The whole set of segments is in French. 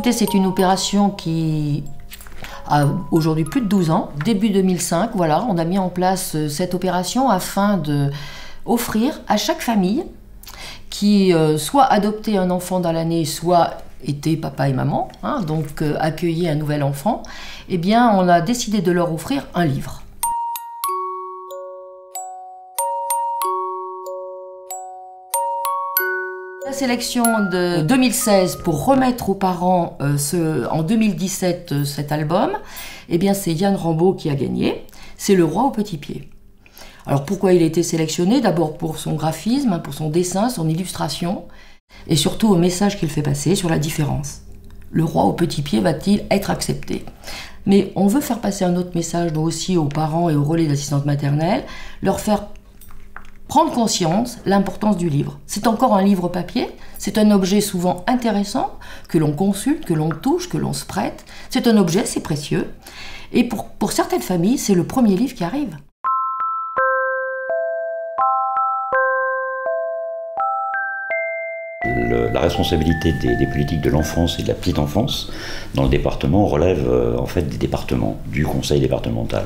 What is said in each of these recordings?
Écoutez, c'est une opération qui a aujourd'hui plus de 12 ans. Début 2005, voilà, on a mis en place cette opération afin d'offrir à chaque famille qui soit adoptait un enfant dans l'année, soit était papa et maman, donc accueillait un nouvel enfant, eh bien on a décidé de leur offrir un livre. La sélection de 2016 pour remettre aux parents en 2017 cet album, eh bien c'est Yann Rambaud qui a gagné. C'est Le Roi au petit pied. Alors pourquoi il a été sélectionné? D'abord pour son graphisme, pour son dessin, son illustration, et surtout au message qu'il fait passer sur la différence. Le roi au petit pied va-t-il être accepté? Mais on veut faire passer un autre message aussi aux parents et aux relais d'assistantes maternelles, leur faire prendre conscience de l'importance du livre. C'est encore un livre papier, c'est un objet souvent intéressant, que l'on consulte, que l'on touche, que l'on se prête. C'est un objet, c'est précieux. Et pour certaines familles, c'est le premier livre qui arrive. La responsabilité des politiques de l'enfance et de la petite enfance dans le département relève en fait des départements, du conseil départemental,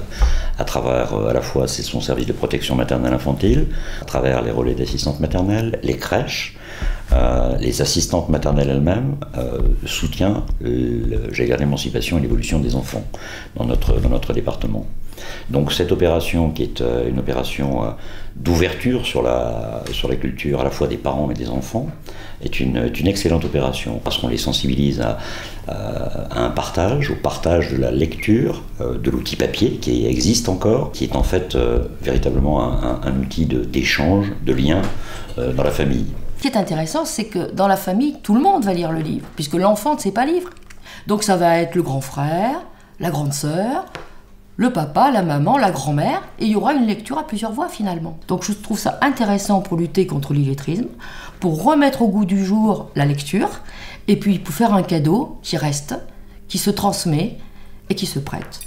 à travers à la fois son service de protection maternelle infantile, à travers les relais d'assistantes maternelles, les crèches, les assistantes maternelles elles-mêmes, soutient l'émancipation et l'évolution des enfants dans notre département. Donc cette opération, qui est une opération d'ouverture sur la culture à la fois des parents et des enfants, est une excellente opération parce qu'on les sensibilise à un partage, au partage de la lecture, de l'outil papier qui existe encore, qui est en fait véritablement un outil d'échange, de lien dans la famille. Ce qui est intéressant, c'est que dans la famille, tout le monde va lire le livre, puisque l'enfant ne sait pas lire. Donc ça va être le grand frère, la grande sœur, le papa, la maman, la grand-mère, et il y aura une lecture à plusieurs voix finalement. Donc je trouve ça intéressant pour lutter contre l'illettrisme, pour remettre au goût du jour la lecture, et puis pour faire un cadeau qui reste, qui se transmet et qui se prête.